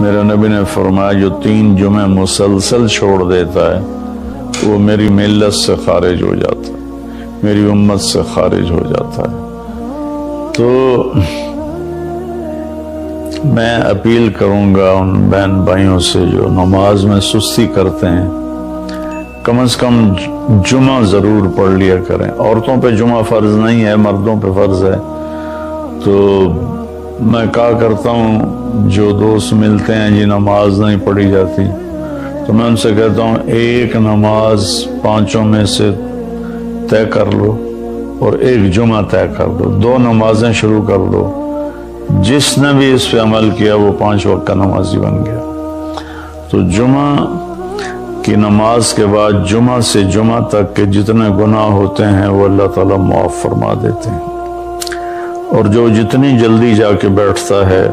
میرے نبی نے فرمایا جو 3 جمعے مسلسل چھوڑ دیتا ہے وہ میری ملت سے خارج ہو جاتا ہے، میری امت سے خارج ہو جاتا ہے۔ تو میں اپیل کروں گا ان بہن بھائیوں سے جو نماز میں سستی کرتے ہیں، کم از کم جمعہ ضرور پڑھ لیا کریں۔ عورتوں پہ جمعہ فرض نہیں ہے، مردوں پہ فرض ہے۔ تو میں کہا کرتا ہوں جو دوست ملتے ہیں جی نماز نہیں پڑھی جاتی، تو میں ان سے کہتا ہوں ایک نماز 5 میں سے طے کر لو اور ایک جمعہ طے کر دو، 2 نمازیں شروع کر دو۔ جس نے بھی اس پہ عمل کیا وہ 5 وقت کا نمازی بن گیا۔ تو جمعہ کی نماز کے بعد جمعہ سے جمعہ تک کے جتنے گناہ ہوتے ہیں وہ اللہ تعالیٰ معاف فرما دیتے ہیں، اور جو جتنی جلدی جا کے بیٹھتا ہے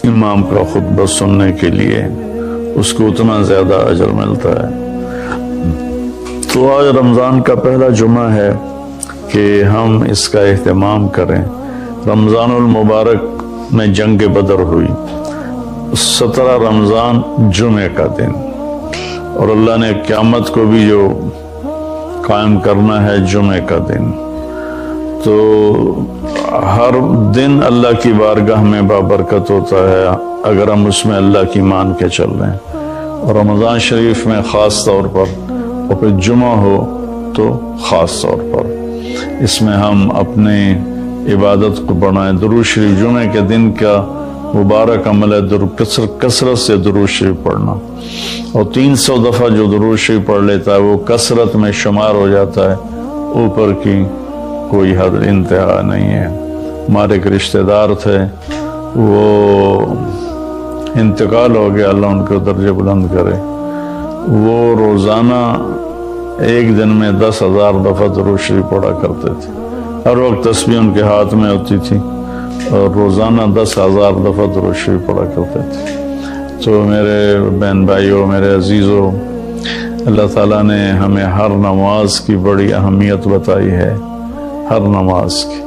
امام کا خطبہ سننے کے لیے اس کو اتنا زیادہ اجر ملتا ہے۔ تو آج رمضان کا پہلا جمعہ ہے کہ ہم اس کا اہتمام کریں۔ رمضان المبارک میں جنگ بدر ہوئی، 17 رمضان جمعے کا دن، اور اللہ نے قیامت کو بھی جو قائم کرنا ہے جمعے کا دن۔ تو ہر دن اللہ کی بارگاہ میں بابرکت ہوتا ہے اگر ہم اس میں اللہ کی مان کے چل رہے ہیں، اور رمضان شریف میں خاص طور پر، اور پھر جمعہ ہو تو خاص طور پر اس میں ہم اپنے عبادت کو بڑھائیں۔ درود شریف جمعے کے دن کا مبارک عمل ہے کثرت سے درود شریف پڑھنا، اور 300 دفعہ جو درود شریف پڑھ لیتا ہے وہ کثرت میں شمار ہو جاتا ہے، اوپر کی کوئی حد انتہا نہیں ہے۔ ہمارے ایک رشتہ دار تھے، وہ انتقال ہو گیا، اللہ ان کو درجے بلند کرے۔ وہ روزانہ ایک دن میں 10,000 دفعہ درود شریف پڑھا کرتے تھے، ہر وقت تسبیح ان کے ہاتھ میں ہوتی تھی، اور روزانہ 10,000 دفعہ درود شریف پڑھا کرتے تھے۔ تو میرے بہن بھائیوں، میرے عزیزوں، اللہ تعالیٰ نے ہمیں ہر نماز کی بڑی اہمیت بتائی ہے، ہر نماز کی،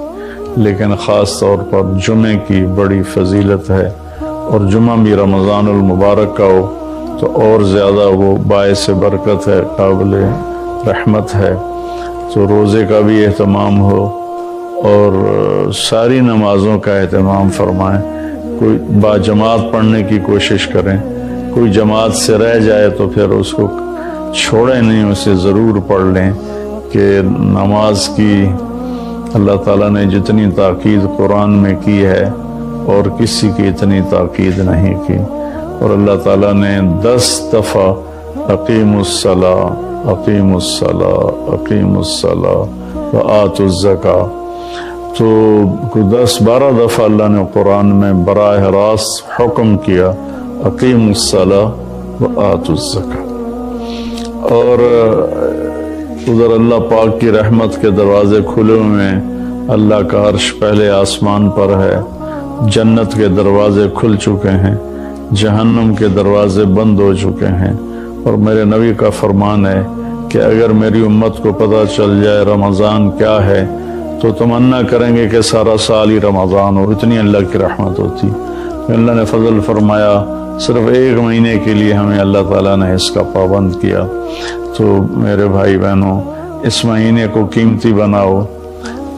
لیکن خاص طور پر جمعے کی بڑی فضیلت ہے، اور جمعہ بھی رمضان المبارک کا ہو تو اور زیادہ وہ باعث برکت ہے، قابل رحمت ہے۔ تو روزے کا بھی اہتمام ہو اور ساری نمازوں کا اہتمام فرمائیں، کوئی باجماعت پڑھنے کی کوشش کریں، کوئی جماعت سے رہ جائے تو پھر اس کو چھوڑیں نہیں، اسے ضرور پڑھ لیں، کہ نماز کی اللہ تعالیٰ نے جتنی تاکید قرآن میں کی ہے اور کسی کی اتنی تاکید نہیں کی، اور اللہ تعالیٰ نے 10 دفعہ اقیموا الصلاۃ اقیموا الصلاۃ اقیموا الصلاۃ وآتوا الزکاۃ، تو 10-12 دفعہ اللہ نے قرآن میں براہ راست حکم کیا اقیموا الصلاۃ وآتوا الزکاۃ۔ اور ادھر اللہ پاک کی رحمت کے دروازے کھلے ہوئے ہیں، اللہ کا عرش پہلے آسمان پر ہے، جنت کے دروازے کھل چکے ہیں، جہنم کے دروازے بند ہو چکے ہیں، اور میرے نبی کا فرمان ہے کہ اگر میری امت کو پتہ چل جائے رمضان کیا ہے تو تمنا کریں گے کہ سارا سال ہی رمضان ہو، اتنی اللہ کی رحمت ہوتی۔ اللہ نے فضل فرمایا، صرف 1 مہینے کے لیے ہمیں اللہ تعالیٰ نے اس کا پابند کیا۔ تو میرے بھائی بہنوں، اس مہینے کو قیمتی بناؤ،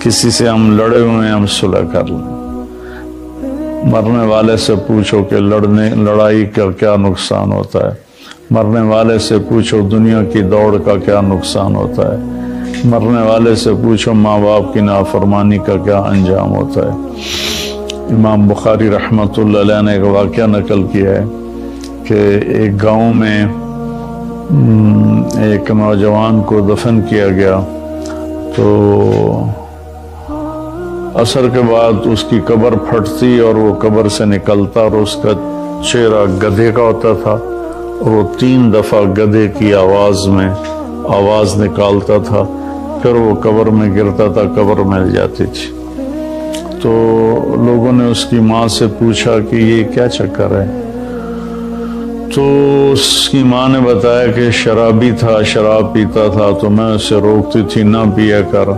کسی سے ہم لڑے ہوئے ہیں ہم صلح کر لیں، مرنے والے سے پوچھو کہ لڑائی کا کیا نقصان ہوتا ہے، مرنے والے سے پوچھو دنیا کی دوڑ کا کیا نقصان ہوتا ہے، مرنے والے سے پوچھو ماں باپ کی نافرمانی کا کیا انجام ہوتا ہے۔ امام بخاری رحمۃ اللہ علیہ نے ایک واقعہ نقل کیا ہے کہ ایک گاؤں میں ایک نوجوان کو دفن کیا گیا، تو عصر کے بعد اس کی قبر پھٹتی اور وہ قبر سے نکلتا، اور اس کا چہرہ گدھے کا ہوتا تھا، اور وہ 3 دفعہ گدھے کی آواز میں آواز نکالتا تھا، پھر وہ قبر میں گرتا تھا، قبر مل جاتی تھی۔ تو لوگوں نے اس کی ماں سے پوچھا کہ یہ کیا چکر ہے؟ تو اس کی ماں نے بتایا کہ شرابی تھا، شراب پیتا تھا، تو میں اسے روکتی تھی نہ پیا کر،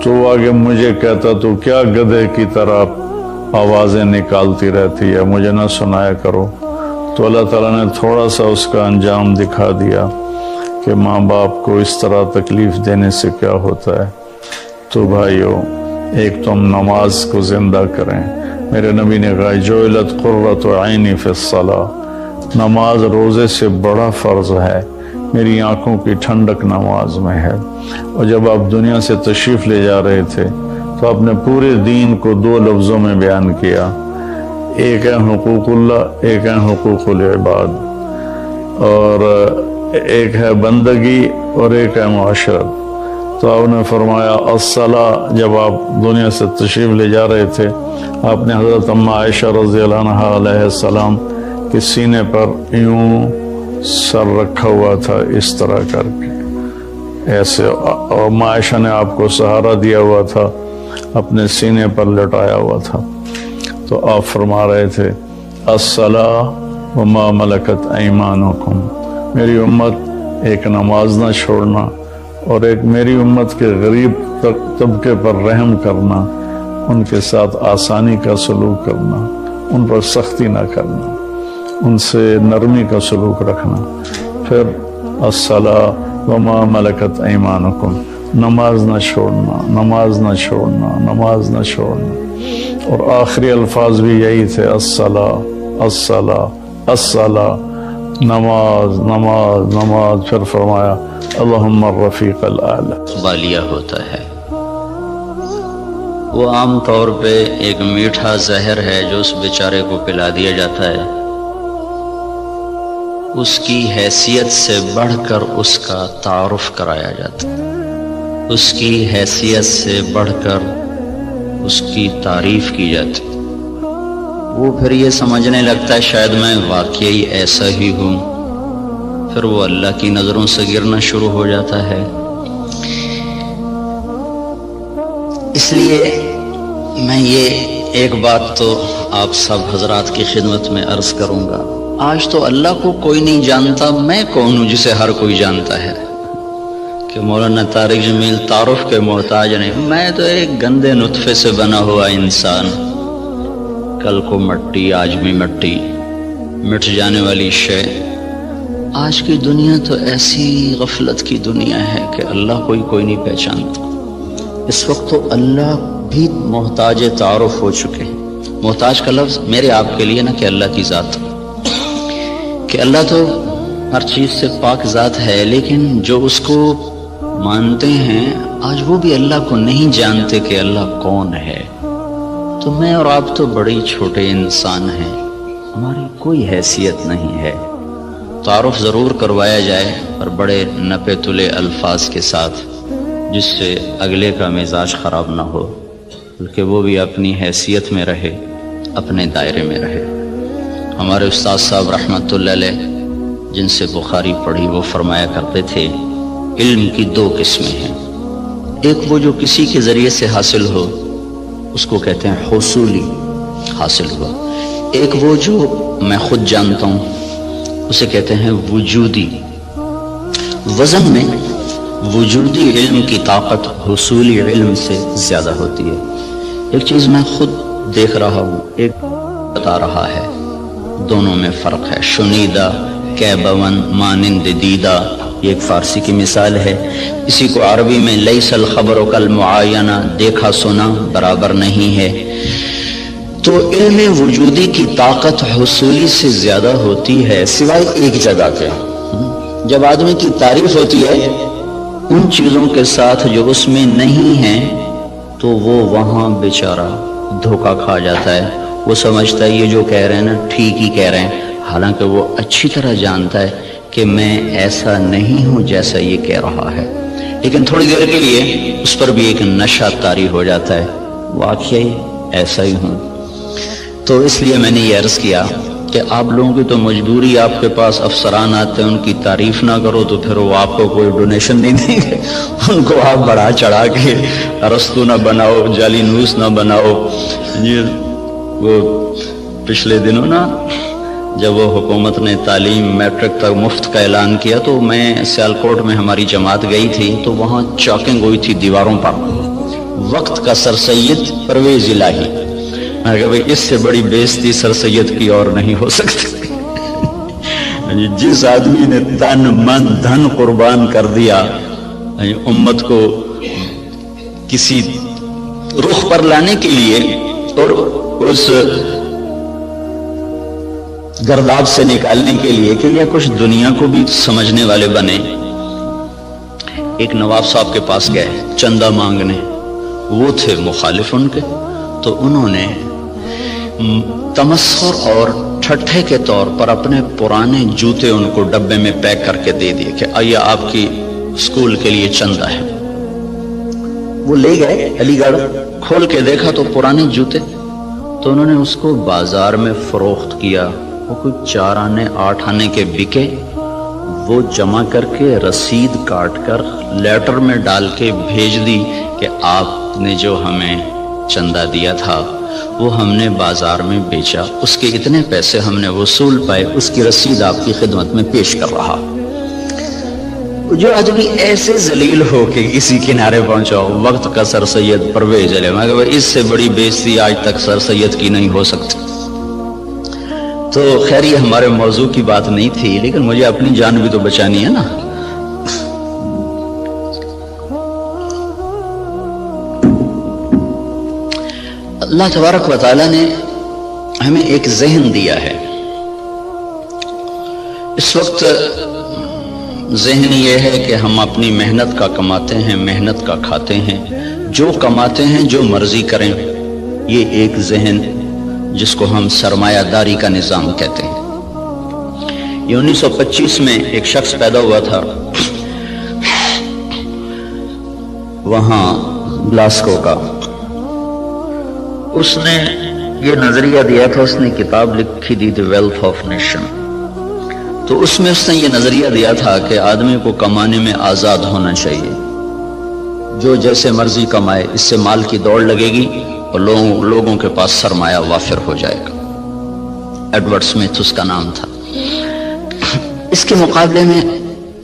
تو آگے مجھے کہتا تو کیا گدھے کی طرح آوازیں نکالتی رہتی ہے، مجھے نہ سنایا کرو۔ تو اللہ تعالیٰ نے تھوڑا سا اس کا انجام دکھا دیا کہ ماں باپ کو اس طرح تکلیف دینے سے کیا ہوتا ہے۔ تو بھائیو، ایک تو ہم نماز کو زندہ کریں۔ میرے نبی نے کہا جعلت قرۃ عینی فی الصلاۃ، نماز روزے سے بڑا فرض ہے، میری آنکھوں کی ٹھنڈک نماز میں ہے۔ اور جب آپ دنیا سے تشریف لے جا رہے تھے تو آپ نے پورے دین کو 2 لفظوں میں بیان کیا، ایک ہے حقوق اللہ، ایک ہے حقوق العباد، اور ایک ہے بندگی اور ایک ہے معاشرت۔ تو آپ نے فرمایا الصلاۃ، جب آپ دنیا سے تشریف لے جا رہے تھے آپ نے حضرت اماں عائشہ رضی اللہ عنہا علیہ السلام کے سینے پر یوں سر رکھا ہوا تھا، اس طرح کر کے ایسے، اور اماں عائشہ نے آپ کو سہارا دیا ہوا تھا، اپنے سینے پر لٹایا ہوا تھا۔ تو آپ فرما رہے تھے الصلاۃ وما ملکت ایمانکم، میری امت ایک نماز نہ چھوڑنا، اور ایک میری امت کے غریب طبقے پر رحم کرنا، ان کے ساتھ آسانی کا سلوک کرنا، ان پر سختی نہ کرنا، ان سے نرمی کا سلوک رکھنا۔ پھر الصلاۃ وما ملکت ایمانکم، نماز نہ چھوڑنا، نماز نہ چھوڑنا، نماز نہ چھوڑنا۔ اور آخری الفاظ بھی یہی تھے، الصلاۃ الصلاۃ الصلاۃ، نماز نماز نماز۔ پھر فرمایا اللہم الرفیق الاعلی۔ والیہ ہوتا ہے، وہ عام طور پہ ایک میٹھا زہر ہے جو اس بیچارے کو پلا دیا جاتا ہے، اس کی حیثیت سے بڑھ کر اس کا تعارف کرایا جاتا ہے، اس کی حیثیت سے بڑھ کر اس کی تعریف کی جاتی، وہ پھر یہ سمجھنے لگتا ہے شاید میں واقعی ایسا ہی ہوں، پھر وہ اللہ کی نظروں سے گرنا شروع ہو جاتا ہے۔ اس لیے میں یہ ایک بات تو آپ سب حضرات کی خدمت میں عرض کروں گا، آج تو اللہ کو کوئی نہیں جانتا، میں کون ہوں جسے ہر کوئی جانتا ہے؟ کہ مولانا طارق جمیل تعارف کے محتاج نہیں، میں تو ایک گندے نطفے سے بنا ہوا انسان، کل کو مٹی آج بھی مٹی، مٹ جانے والی شے۔ آج کی دنیا تو ایسی غفلت کی دنیا ہے کہ اللہ کوئی نہیں پہچانتا۔ اس وقت تو اللہ بھی محتاج تعارف ہو چکے ہیں۔ محتاج کا لفظ میرے آپ کے لیے نہ کہ اللہ کی ذات، کہ اللہ تو ہر چیز سے پاک ذات ہے، لیکن جو اس کو مانتے ہیں آج وہ بھی اللہ کو نہیں جانتے کہ اللہ کون ہے۔ تو میں اور آپ تو بڑے چھوٹے انسان ہیں، ہماری کوئی حیثیت نہیں ہے۔ تعارف ضرور کروایا جائے پر بڑے نپے تلے الفاظ کے ساتھ، جس سے اگلے کا مزاج خراب نہ ہو، بلکہ وہ بھی اپنی حیثیت میں رہے، اپنے دائرے میں رہے۔ ہمارے استاد صاحب رحمۃ اللہ علیہ جن سے بخاری پڑھی، وہ فرمایا کرتے تھے علم کی 2 قسمیں ہیں، ایک وہ جو کسی کے ذریعے سے حاصل ہو، اس کو کہتے ہیں حصولی، حاصل ہوا، ایک وہ جو میں خود جانتا ہوں، اسے کہتے ہیں وجودی۔ وزن میں وجودی علم کی طاقت حصولی علم سے زیادہ ہوتی ہے۔ ایک چیز میں خود دیکھ رہا ہوں، ایک بتا رہا ہے، دونوں میں فرق ہے۔ شنیدہ کیبون مانند دیدہ، یہ ایک فارسی کی مثال ہے، اسی کو عربی میں لیس الخبر کالمعاینہ، دیکھا سنا برابر نہیں ہے۔ تو علم وجودی کی طاقت حصولی سے زیادہ ہوتی ہے، سوائے ایک جگہ کے، جب آدمی کی تعریف ہوتی ہے ان چیزوں کے ساتھ جو اس میں نہیں ہیں، تو وہ وہاں بیچارہ دھوکہ کھا جاتا ہے، وہ سمجھتا ہے یہ جو کہہ رہے ہیں نا ٹھیک ہی کہہ رہے ہیں، حالانکہ وہ اچھی طرح جانتا ہے کہ میں ایسا نہیں ہوں جیسا یہ کہہ رہا ہے، لیکن تھوڑی دیر کے لیے اس پر بھی ایک نشہ طاری ہو جاتا ہے، واقعی ایسا ہی ہوں۔ تو اس لیے میں نے یہ عرض کیا کہ آپ لوگوں کی تو مجبوری، آپ کے پاس افسران آتے ہیں، ان کی تعریف نہ کرو تو پھر وہ آپ کو کوئی ڈونیشن نہیں دیں گے، ان کو آپ بڑھا چڑھا کے ارسطو نہ بناؤ، جعلی نوس نہ بناؤ۔ یہ وہ پچھلے دنوں نا جب وہ حکومت نے تعلیم میٹرک تک مفت کا اعلان کیا، تو میں سیالکوٹ میں ہماری جماعت گئی تھی، تو وہاں چاکنگ ہوئی تھی دیواروں پر، وقت کا سر سید پرویز الہی، میں کہا بھائی اس سے بڑی بےزتی سر سید کی اور نہیں ہو سکتی۔ جس آدمی نے تن من دھن قربان کر دیا امت کو کسی رخ پر لانے کے لیے اور اس گرداب سے نکالنے کے لیے کہ یہ کچھ دنیا کو بھی سمجھنے والے بنے۔ ایک نواب صاحب کے پاس گئے چندہ مانگنے، وہ تھے مخالف ان کے، تو انہوں نے تمسخر اور ٹھٹھے کے طور پر اپنے پرانے جوتے ان کو ڈبے میں پیک کر کے دے دیے کہ آئیے آپ کی اسکول کے لیے چندہ ہے۔ وہ لے گئے علی گڑھ، کھول کے دیکھا تو پرانے جوتے، تو انہوں نے اس کو بازار میں فروخت کیا، وہ کوئی 4 آنے 8 آنے کے بکے، وہ جمع کر کے رسید کاٹ کر لیٹر میں ڈال کے بھیج دی کہ آپ نے جو ہمیں چندہ دیا تھا وہ ہم نے بازار میں بیچا، اس کے اتنے پیسے ہم نے وصول پائے، اس کی رسید آپ کی خدمت میں پیش کر رہا۔ جو آدمی ایسے ذلیل ہو کہ کسی کنارے پہنچاؤ، وقت کا سر سید پرویز علیہ، میں کہا اس سے بڑی بےزتی آج تک سر سید کی نہیں ہو سکتی۔ تو خیر یہ ہمارے موضوع کی بات نہیں تھی، لیکن مجھے اپنی جان بھی تو بچانی ہے نا۔ اللہ تبارک و تعالیٰ نے ہمیں ایک ذہن دیا ہے۔ اس وقت ذہن یہ ہے کہ ہم اپنی محنت کا کماتے ہیں، محنت کا کھاتے ہیں، جو کماتے ہیں جو مرضی کریں، یہ ایک ذہن جس کو ہم سرمایہ داری کا نظام کہتے ہیں۔ یہ 1925 میں ایک شخص پیدا ہوا تھا وہاں گلاسکو کا، اس نے یہ نظریہ دیا تھا، اس نے کتاب لکھی دی دی ویلتھ آف نیشن، تو اس میں اس نے یہ نظریہ دیا تھا کہ آدمی کو کمانے میں آزاد ہونا چاہیے، جو جیسے مرضی کمائے، اس سے مال کی دوڑ لگے گی اور لوگوں کے پاس سرمایہ وافر ہو جائے گا۔ ایڈورڈ سمتھ اس کا نام تھا۔ اس کے مقابلے میں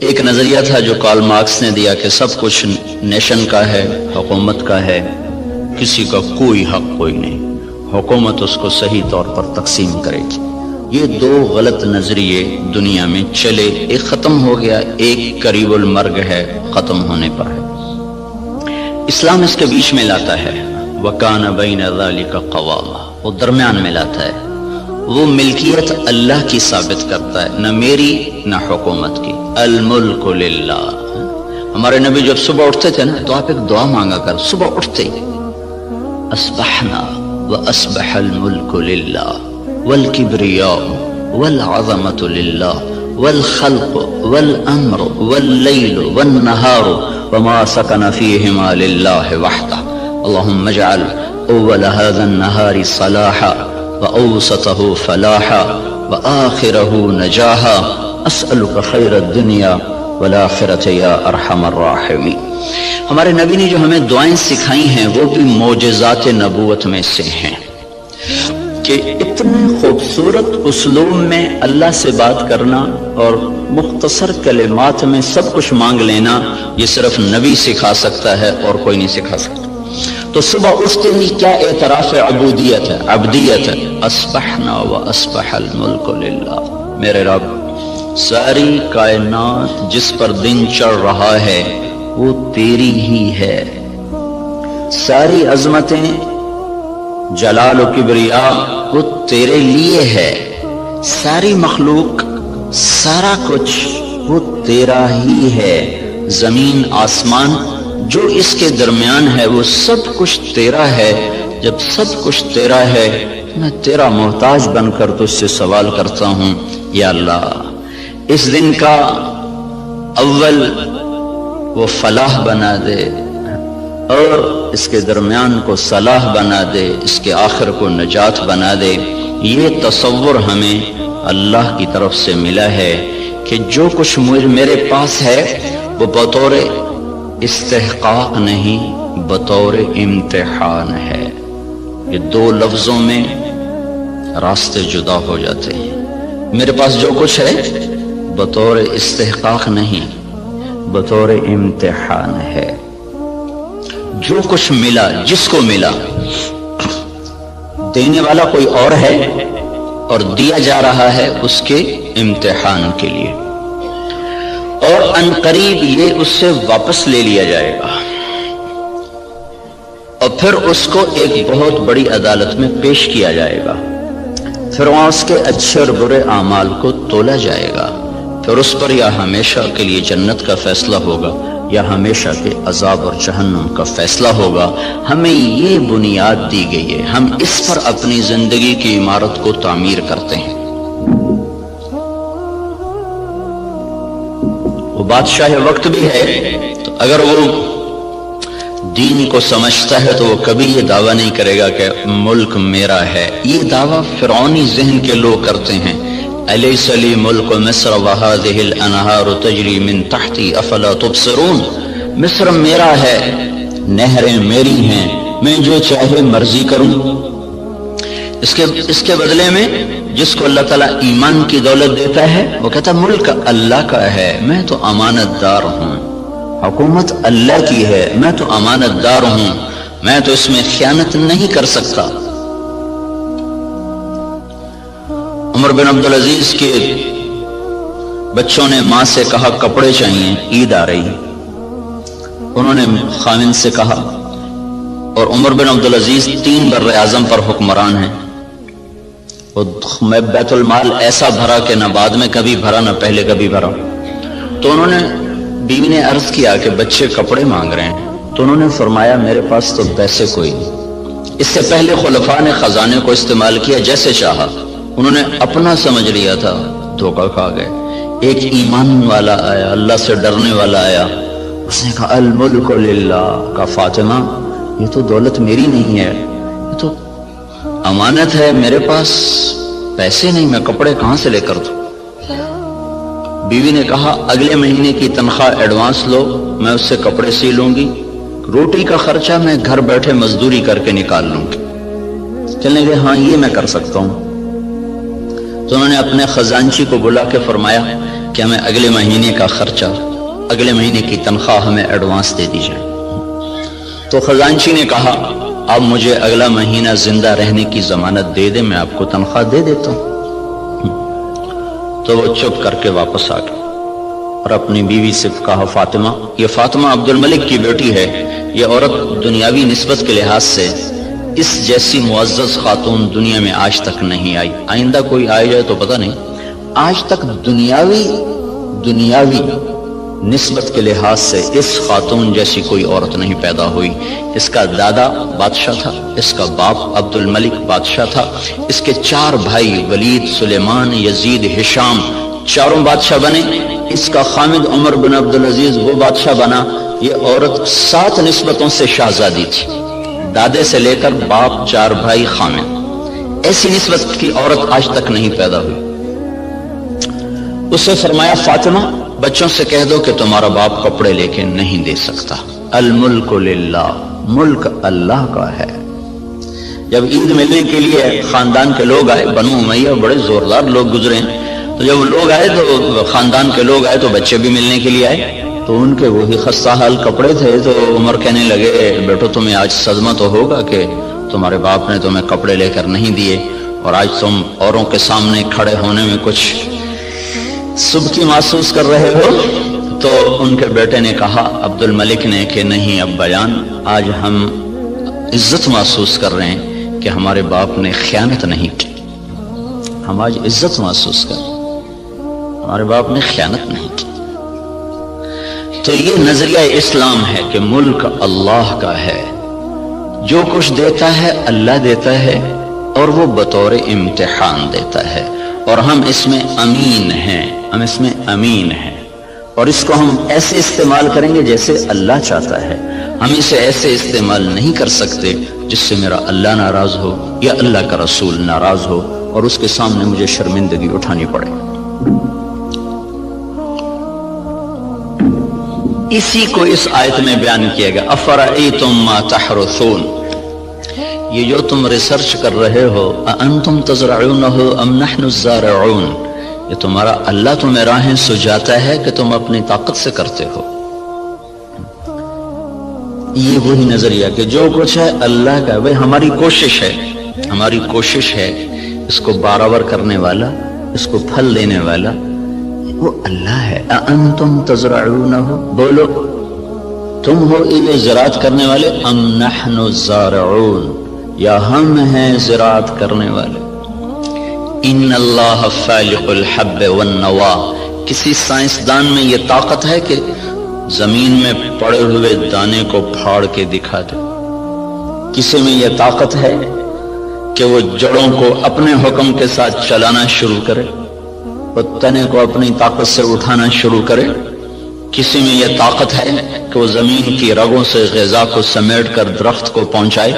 ایک نظریہ تھا جو کارل مارکس نے دیا کہ سب کچھ نیشن کا ہے، حکومت کا ہے، کسی کا کوئی حق کوئی نہیں، حکومت اس کو صحیح طور پر تقسیم کرے گی۔ یہ 2 غلط نظریے دنیا میں چلے، ایک ختم ہو گیا، ایک قریب المرگ ہے، ختم ہونے پر ہے۔ اسلام اس کے بیچ میں لاتا ہے، وَكَانَ بَيْنَ ذَلِكَ قَوَامًا، وہ درمیان میں لاتا ہے، وہ ملکیت اللہ کی ثابت کرتا ہے، نہ میری نہ حکومت کی۔ الملک للہ۔ ہمارے نبی جب صبح اٹھتے تھے نا تو آپ ایک دعا مانگا کر، صبح اٹھتے ہی اصبحنا واسبح الملک للہ والکبریاء والعظمت للہ والخلق والامر واللیل والنہار وما سکن فیہما للہ وحدہ اللہم اجعل اول هذا النہار صلاحا واوسطہ فلاحا وآخرہ نجاحا اسألک خیر الدنیا والآخرت یا ارحم الراحمین۔ ہمارے نبی نے جو ہمیں دعائیں سکھائی ہیں وہ بھی معجزات نبوت میں سے ہیں کہ اتنے خوبصورت اسلوب میں اللہ سے بات کرنا اور مختصر کلمات میں سب کچھ مانگ لینا، یہ صرف نبی سکھا سکتا ہے اور کوئی نہیں سکھا سکتا۔ تو صبح اٹھتے ہی کیا اعتراف عبودیت ہے، عبدیت ہے، اصبحنا واصبح الملک للہ۔ میرے رب، ساری کائنات جس پر دن چڑھ رہا ہے وہ تیری ہی ہے، ساری عظمتیں، جلال و کبریا وہ تیرے لیے ہے، ساری مخلوق، سارا کچھ وہ تیرا ہی ہے، زمین آسمان جو اس کے درمیان ہے وہ سب کچھ تیرا ہے۔ جب سب کچھ تیرا ہے میں تیرا محتاج بن کر تجھ سے سوال کرتا ہوں، یا اللہ اس دن کا اول وہ فلاح بنا دے اور اس کے درمیان کو صلاح بنا دے، اس کے آخر کو نجات بنا دے۔ یہ تصور ہمیں اللہ کی طرف سے ملا ہے کہ جو کچھ میرے پاس ہے وہ بطور استحقاق نہیں، بطور امتحان ہے۔ یہ 2 لفظوں میں راستے جدا ہو جاتے ہیں۔ میرے پاس جو کچھ ہے بطور استحقاق نہیں، بطور امتحان ہے۔ جو کچھ ملا، جس کو ملا، دینے والا کوئی اور ہے اور دیا جا رہا ہے اس کے امتحان کے لیے، اور عنقریب یہ اس سے واپس لے لیا جائے گا اور پھر اس کو ایک بہت بڑی عدالت میں پیش کیا جائے گا، پھر وہاں اس کے اچھے اور برے اعمال کو تولا جائے گا، پھر اس پر یا ہمیشہ کے لیے جنت کا فیصلہ ہوگا یا ہمیشہ کے عذاب اور جہنم کا فیصلہ ہوگا۔ ہمیں یہ بنیاد دی گئی ہے، ہم اس پر اپنی زندگی کی عمارت کو تعمیر کرتے ہیں۔ وہ بادشاہ وقت بھی ہے، تو اگر وہ دین کو سمجھتا ہے تو وہ کبھی یہ دعویٰ نہیں کرے گا کہ ملک میرا ہے۔ یہ دعویٰ فرعونی ذہن کے لوگ کرتے ہیں، الیس لی ملک مصر وہذہ الانہار تجری من تحتی افلا تبصرون، مصر میرا ہے، نہریں میری ہیں، میں جو چاہے مرضی کروں۔ اس کے بدلے میں جس کو اللہ تعالیٰ ایمان کی دولت دیتا ہے وہ کہتا ہے ملک اللہ کا ہے، میں تو امانت دار ہوں، حکومت اللہ کی ہے، میں تو امانت دار ہوں، میں تو اس میں خیانت نہیں کر سکتا۔ عمر بن عبدالعزیز کے بچوں نے ماں سے کہا کپڑے چاہیے، عید آ رہی، انہوں نے خاوند سے کہا، اور عمر بن عبدالعزیز 3 بر اعظم پر حکمران ہیں، میں بیت المال ایسا بھرا کہ نہ بعد میں کبھی بھرا نہ پہلے کبھی بھرا۔ تو انہوں نے بیوی نے عرض کیا کہ بچے کپڑے مانگ رہے ہیں، تو انہوں نے فرمایا میرے پاس تو پیسے کوئی نہیں۔ اس سے پہلے خلفاء نے خزانے کو استعمال کیا جیسے چاہا، انہوں نے اپنا سمجھ لیا تھا، دھوکہ کھا گئے۔ ایک ایمان والا آیا، اللہ سے ڈرنے والا آیا، اس نے کہا الملک للہ، کہا فاطمہ یہ تو دولت میری نہیں ہے، یہ تو امانت ہے، میرے پاس پیسے نہیں، میں کپڑے کہاں سے لے کر دوں؟ بیوی نے کہا اگلے مہینے کی تنخواہ ایڈوانس لو، میں اس سے کپڑے سی لوں گی، روٹی کا خرچہ میں گھر بیٹھے مزدوری کر کے نکال لوں گی۔ چلنے گئے ہاں یہ میں کر سکتا ہوں۔ تو انہوں نے اپنے خزانچی کو بلا کے فرمایا کہ ہمیں اگلے مہینے کا خرچہ، اگلے مہینے کی تنخواہ ہمیں ایڈوانس دے دی جائے۔ تو خزانچی نے کہا اب مجھے اگلا مہینہ زندہ رہنے کی ضمانت دے دے، میں آپ کو تنخواہ دے دیتا ہوں۔ تو وہ چپ کر کے واپس آ گئے اور اپنی بیوی سے کہا فاطمہ، یہ فاطمہ عبد الملک کی بیٹی ہے، یہ عورت دنیاوی نسبت کے لحاظ سے اس جیسی معزز خاتون دنیا میں آج تک نہیں آئی، آئندہ کوئی آئے جائے تو پتہ نہیں، آج تک دنیاوی نسبت کے لحاظ سے اس خاتون جیسی کوئی عورت نہیں پیدا ہوئی۔ اس کا دادا بادشاہ تھا، اس کا باپ عبد الملک بادشاہ تھا، اس کے 4 بھائی ولید، سلیمان، یزید، ہشام، چاروں بادشاہ بنے، اس کا خامد عمر بن عبدالعزیز وہ بادشاہ بنا۔ یہ عورت 7 نسبتوں سے شہزادی تھی، دادے سے لے کر باپ، 4 بھائی، خامد، ایسی نسبت کی عورت آج تک نہیں پیدا ہوئی۔ اسے فرمایا فاطمہ بچوں سے کہہ دو کہ تمہارا باپ کپڑے لے کے نہیں دے سکتا، الملک للہ، ملک اللہ کا ہے۔ جب عید ملنے کے لیے خاندان کے لوگ آئے، بنو امیہ بڑے زوردار لوگ گزرے ہیں، تو جب لوگ آئے تو خاندان کے لوگ آئے تو بچے بھی ملنے کے لیے آئے، تو ان کے وہی خستہ حال کپڑے تھے۔ تو عمر کہنے لگے بیٹو تمہیں آج صدمہ تو ہوگا کہ تمہارے باپ نے تمہیں کپڑے لے کر نہیں دیے، اور آج تم اوروں کے سامنے کھڑے ہونے میں کچھ سبکی محسوس کر رہے ہو۔ تو ان کے بیٹے نے کہا عبد الملک نے کہ نہیں ابا جان، آج ہم عزت محسوس کر رہے ہیں کہ ہمارے باپ نے خیانت نہیں کی، ہم آج عزت محسوس کر رہے ہیں، ہمارے باپ نے خیانت نہیں کی۔ تو یہ نظریہ اسلام ہے کہ ملک اللہ کا ہے، جو کچھ دیتا ہے اللہ دیتا ہے، اور وہ بطور امتحان دیتا ہے، اور ہم اس میں امین ہیں، ہم اس میں امین ہیں، اور اس کو ہم ایسے استعمال کریں گے جیسے اللہ چاہتا ہے۔ ہم اسے ایسے استعمال نہیں کر سکتے جس سے میرا اللہ ناراض ہو یا اللہ کا رسول ناراض ہو اور اس کے سامنے مجھے شرمندگی اٹھانی پڑے۔ اسی کو اس آیت میں بیان کیا گیا، افرأیتم ما تحرثون، یہ جو تم ریسرچ کر رہے ہو، انتم تزرعونہ ام نحن الزارعون، یہ تمہارا اللہ تمہیں راہیں سجاتا ہے کہ تم اپنی طاقت سے کرتے ہو۔ یہ وہی نظریہ کہ جو کچھ ہے اللہ کا ہے، بھئی ہماری کوشش ہے، ہماری کوشش ہے اس کو برابر کرنے والا، اس کو پھل دینے والا وہ اللہ ہے۔ اَأَنْتُمْ تَزْرَعُونَهُ، بولو تم ہو یہ زراعت کرنے والے، ام نحن الزارعون، یا ہم ہیں زراعت کرنے والے۔ ان اللہ فالق الحب والنوا، کسی سائنسدان میں یہ طاقت ہے کہ زمین میں پڑے ہوئے دانے کو پھاڑ کے دکھا دے؟ کسی میں یہ طاقت ہے کہ وہ جڑوں کو اپنے حکم کے ساتھ چلانا شروع کرے، وہ تنے کو اپنی طاقت سے اٹھانا شروع کرے؟ کسی میں یہ طاقت ہے کہ وہ زمین کی رگوں سے غذا کو سمیٹ کر درخت کو پہنچائے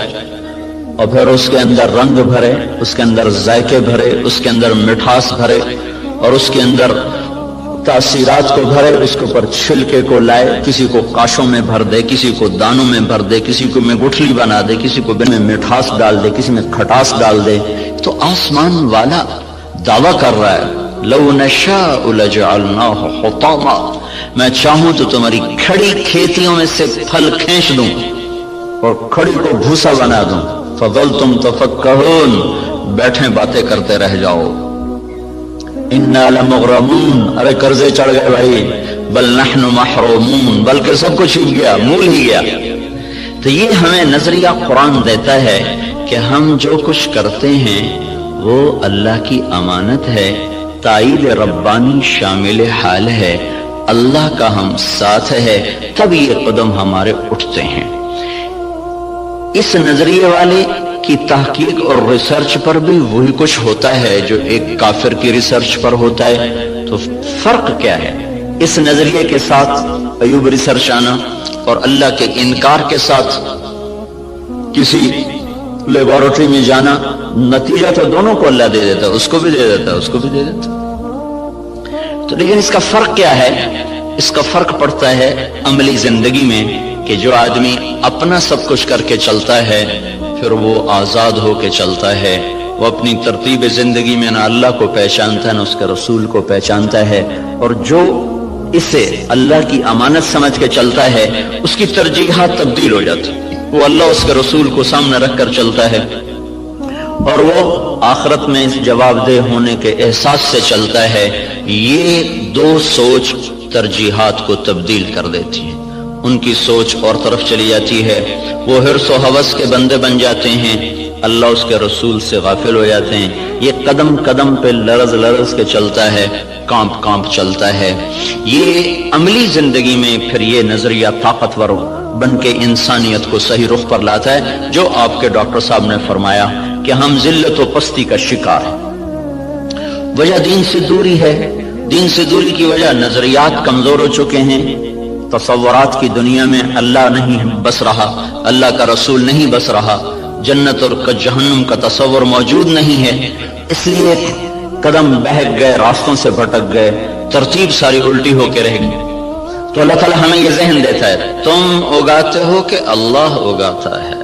اور پھر اس کے اندر رنگ بھرے، اس کے اندر ذائقے بھرے، اس کے اندر مٹھاس بھرے اور اس کے اندر تاثیرات کو بھرے، اس کے اوپر چھلکے کو لائے، کسی کو کاشوں میں بھر دے، کسی کو دانوں میں بھر دے، کسی کو میں گٹھلی بنا دے، کسی کو میں مٹھاس ڈال دے، کسی میں کھٹاس ڈال دے؟ تو آسمان والا دعویٰ کر رہا ہے لو نشاء لجعلناہ حطاما، میں چاہوں تو تمہاری کھڑی کھیتیوں میں سے پھل کھینچ دوں اور کھڑی کو بھوسا بنا دوں، فظلتم تفکہون، بیٹھے باتیں کرتے رہ جاؤ۔ انا لمغرمون، ارے قرضے چڑھ گئے بھائی، بل نحن محرومون، بلکہ سب کچھ چھپ گیا، مول ہی گیا۔ تو یہ ہمیں نظریہ قرآن دیتا ہے کہ ہم جو کچھ کرتے ہیں وہ اللہ کی امانت ہے، تائید ربانی شامل حال ہے، اللہ کا ہم ساتھ ہے، تب یہ قدم ہمارے اٹھتے ہیں۔ اس نظریے والے کی تحقیق اور ریسرچ پر بھی وہی کچھ ہوتا ہے جو ایک کافر کی ریسرچ پر ہوتا ہے۔ تو فرق کیا ہے اس نظریے کے ساتھ ایوب ریسرچ آنا اور اللہ کے انکار کے ساتھ کسی لیبارٹری میں جانا؟ نتیجہ تو دونوں کو اللہ دے دیتا ہے، اس کو بھی دے دیتا ہے، اس کو بھی دے دیتا ہے۔ تو لیکن اس کا فرق کیا ہے؟ اس کا فرق پڑتا ہے عملی زندگی میں کہ جو آدمی اپنا سب کچھ کر کے چلتا ہے پھر وہ آزاد ہو کے چلتا ہے، وہ اپنی ترتیب زندگی میں نہ اللہ کو پہچانتا ہے نہ اس کے رسول کو پہچانتا ہے، اور جو اسے اللہ کی امانت سمجھ کے چلتا ہے اس کی ترجیحات تبدیل ہو جاتی، وہ اللہ اس کے رسول کو سامنے رکھ کر چلتا ہے اور وہ آخرت میں اس جواب دہ ہونے کے احساس سے چلتا ہے۔ یہ دو سوچ ترجیحات کو تبدیل کر دیتی ہے، ان کی سوچ اور طرف چلی جاتی ہے، وہ حرص و ہوس کے بندے بن جاتے ہیں، اللہ اس کے رسول سے غافل ہو جاتے ہیں۔ یہ قدم قدم پہ لرز لرز کے چلتا ہے، کانپ کانپ چلتا ہے۔ یہ عملی زندگی میں پھر یہ نظریہ طاقتور بن کے انسانیت کو صحیح رخ پر لاتا ہے، جو آپ کے ڈاکٹر صاحب نے فرمایا کہ ہم ذلت و پستی کا شکار ہیں۔ وجہ دین سے دوری ہے، دین سے دوری کی وجہ نظریات کمزور ہو چکے ہیں، تصورات کی دنیا میں اللہ نہیں بس رہا، اللہ کا رسول نہیں بس رہا، جنت اور جہنم کا تصور موجود نہیں ہے، اس لیے قدم بہک گئے، راستوں سے بھٹک گئے، ترتیب ساری الٹی ہو کے رہ گئی۔ تو اللہ تعالیٰ ہمیں یہ ذہن دیتا ہے تم اگاتے ہو کہ اللہ اگاتا ہے۔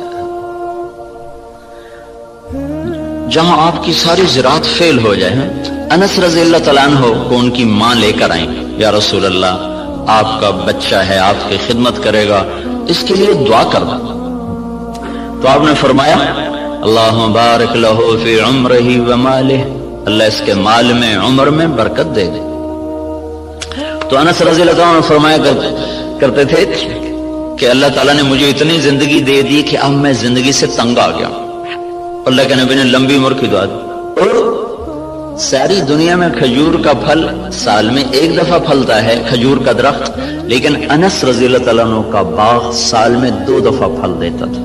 جہاں آپ کی ساری زراعت فیل ہو جائے، انس رضی اللہ تعالیٰ عنہ کو ان کی ماں لے کر آئیں، یا رسول اللہ آپ کا بچہ ہے، آپ کی خدمت کرے گا، اس کے لیے دعا کرنا۔ تو آپ نے فرمایا اللہم بارک لہو فی عمرہ ومالہ، اللہ اس کے مال میں عمر میں برکت دے دے۔ تو انس رضی اللہ عنہ فرمایا کرتے تھے کہ اللہ تعالیٰ نے مجھے اتنی زندگی دے دی کہ اب میں زندگی سے تنگ آ گیا، اللہ کے نبی نے لمبی عمر کی دعا دی۔ اور ساری دنیا میں کھجور کا پھل سال میں ایک دفعہ پھلتا ہے، کھجور کا درخت، لیکن انس رضی اللہ تعالیٰ عنہ کا باغ سال میں 2 دفعہ پھل دیتا تھا۔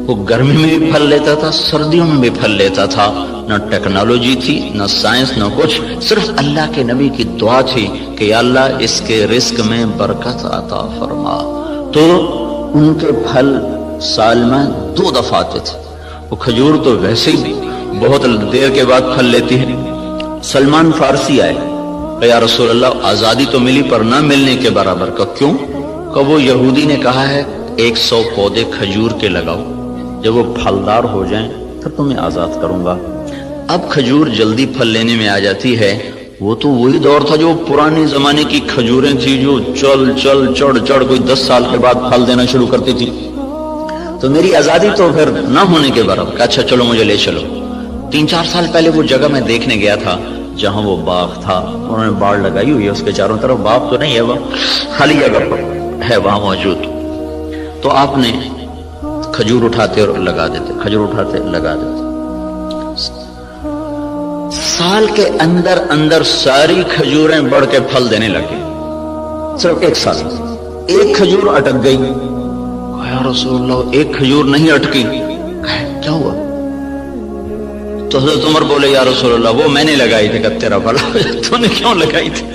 وہ گرمی میں بھی پھل لیتا تھا، سردیوں میں بھی پھل لیتا تھا، نہ ٹیکنالوجی تھی نہ سائنس نہ کچھ، صرف اللہ کے نبی کی دعا تھی کہ یا اللہ اس کے رزق میں برکت عطا فرما۔ تو ان کے پھل سال میں 2 دفعہ آتے تھے۔ وہ کھجور تو ویسے ہی بہت دیر کے بعد پھل لیتی ہے۔ سلمان فارسی آئے کہ یا رسول اللہ آزادی تو ملی پر نہ ملنے کے برابر کا، کیوں؟ کہ وہ یہودی نے کہا ہے 100 پودے کھجور کے لگاؤ، جب وہ پھلدار ہو جائیں پھر تمہیں آزاد کروں گا۔ اب کھجور جلدی پھل لینے میں آ جاتی ہے، وہ تو وہی دور تھا جو پرانے زمانے کی کھجوریں تھی جو چل چل چڑھ چڑھ کوئی 10 سال کے بعد پھل دینا شروع کرتی تھی۔ تو میری آزادی تو پھر نہ ہونے کے برابر. اچھا چلو مجھے لے چلو. 3-4 سال پہلے وہ جگہ میں دیکھنے گیا تھا جہاں وہ باغ تھا. انہوں نے باڑ لگائی ہوئی ہے اس کے چاروں طرف. باغ تو نہیں ہے، وہ خالی جگہ پر ہے وہاں موجود. تو آپ نے کھجور اٹھاتے اور لگا دیتے، کھجور اٹھاتے لگا دیتے. سال کے اندر اندر ساری کھجوریں بڑھ کے پھل دینے لگے. صرف 1 سال. ایک کھجور اٹک گئی. یا رسول اللہ ایک کھجور نہیں اٹکی. کیا ہوا؟ تو حضرت عمر بولے یا رسول اللہ وہ میں نے لگائی تھی. کہ تیرا بھلا تو نے کیوں لگائی تھی؟